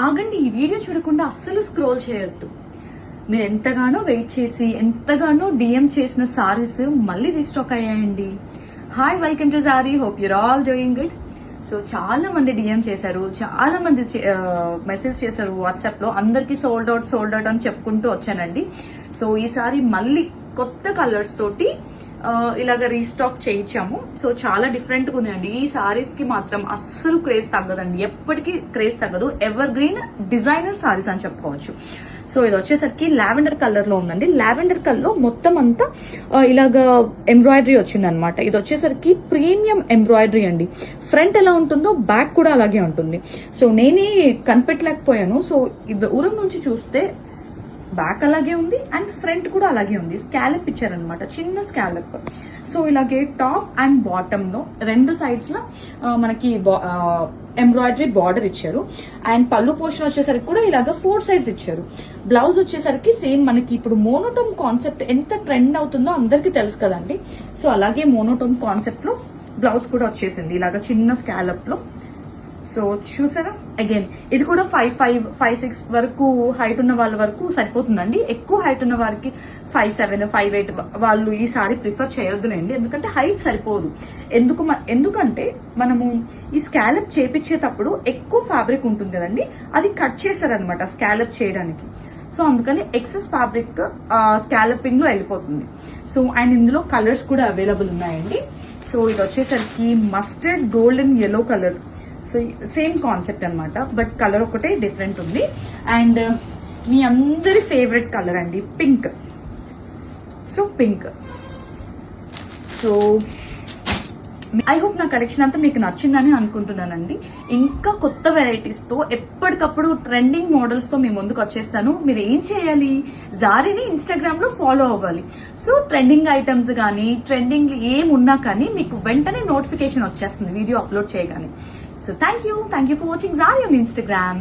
ఆగండి, ఈ వీడియో చూడకుండా అస్సలు స్క్రోల్ చేయొద్దు. మీరు ఎంతగానో వెయిట్ చేసి ఎంతగానో డిఎం చేసిన సారీస్ మళ్ళీ రీస్టాక్ అయ్యాయండి. హాయ్, వెల్కమ్ టు జారీ. Hope your all doing good. So చాలా మంది డిఎం చేశారు, చాలా మంది మెసేజ్ చేశారు వాట్సాప్ లో. అందరికి సోల్డ్ అవుట్ అని చెప్పుకుంటూ వచ్చానండి. సో ఈసారి మళ్ళీ కొత్త కలర్స్ తోటి ఇలాగ రీస్టాక్ చేయించాము. సో చాలా డిఫరెంట్ గా ఉందండి. ఈ సారీస్ కి మాత్రం అస్సలు క్రేజ్ తగ్గదండి, ఎప్పటికీ క్రేజ్ తగ్గదు. ఎవర్ గ్రీన్ డిజైనర్ సారీస్ అని చెప్పుకోవచ్చు. సో ఇది వచ్చేసరికి లావెండర్ కలర్ లో ఉందండి. లావెండర్ కలర్ లో మొత్తం అంతా ఇలాగ ఎంబ్రాయిడరీ వచ్చింది అనమాట. ఇది వచ్చేసరికి ప్రీమియం ఎంబ్రాయిడరీ అండి. ఫ్రంట్ ఎలా ఉంటుందో బ్యాక్ కూడా అలాగే ఉంటుంది. సో నేనే కనిపెట్టలేకపోయాను. సో ఇది దూరం నుంచి చూస్తే బ్యాక్ అలాగే ఉంది అండ్ ఫ్రంట్ కూడా అలాగే ఉంది. స్కాలప్ ఇచ్చారనమాట, చిన్న స్కాలప్. సో ఇలాగే టాప్ అండ్ బాటమ్ లో రెండు సైడ్స్ లో మనకి ఎంబ్రాయిడరీ బార్డర్ ఇచ్చారు. అండ్ పళ్ళు పోర్షన్ వచ్చేసరికి కూడా ఇలాగ 4 సైడ్స్ ఇచ్చారు. బ్లౌజ్ వచ్చేసరికి సేమ్ మనకి ఇప్పుడు మోనోటోన్ కాన్సెప్ట్ ఎంత ట్రెండ్ అవుతుందో అందరికి తెలుసు కదండి. సో అలాగే మోనోటోన్ కాన్సెప్ట్ లో బ్లౌజ్ కూడా వచ్చేసింది ఇలాగ చిన్న స్కాలప్ లో. సో చూసారా, అగైన్ ఇది కూడా 5'5", 5'6" వరకు హైట్ ఉన్న వాళ్ళ వరకు సరిపోతుందండి. ఎక్కువ హైట్ ఉన్న వారికి 5'7", 5'8" వాళ్ళు ఈ సారీ ప్రిఫర్ చేయొద్దులేండి, ఎందుకంటే హైట్ సరిపోదు. ఎందుకంటే మనము ఈ స్కాలప్ చేపించేటప్పుడు ఎక్కువ ఫ్యాబ్రిక్ ఉంటుంది కదండి, అది కట్ చేస్తారనమాట స్కాలప్ చేయడానికి. సో అందుకని ఎక్సెస్ ఫ్యాబ్రిక్ స్కాలపింగ్ లో వెళ్ళిపోతుంది. సో అండ్ ఇందులో కలర్స్ కూడా అవైలబుల్ ఉన్నాయండి. సో ఇది వచ్చేసరికి mustard golden yellow colour. So same concept అనమాట, బట్ కలర్ ఒకటే డిఫరెంట్ ఉంది. అండ్ మీ అందరి ఫేవరెట్ కలర్ అండి, pink. So pink. So I hope నా కలెక్షన్ అంతా మీకు నచ్చిందని అనుకుంటున్నానండి. ఇంకా కొత్త వెరైటీస్ తో ఎప్పటికప్పుడు ట్రెండింగ్ మోడల్స్ తో మీ ముందుకు వచ్చేస్తాను. మీరు ఏం చేయాలి, జారీని ఇన్స్టాగ్రామ్ లో ఫాలో అవ్వాలి. సో ట్రెండింగ్ ఐటమ్స్ కానీ ట్రెండింగ్ ఏమున్నా కానీ మీకు వెంటనే నోటిఫికేషన్ వచ్చేస్తుంది వీడియో అప్లోడ్ చేయగానే. So thank you for watching Zari on Instagram.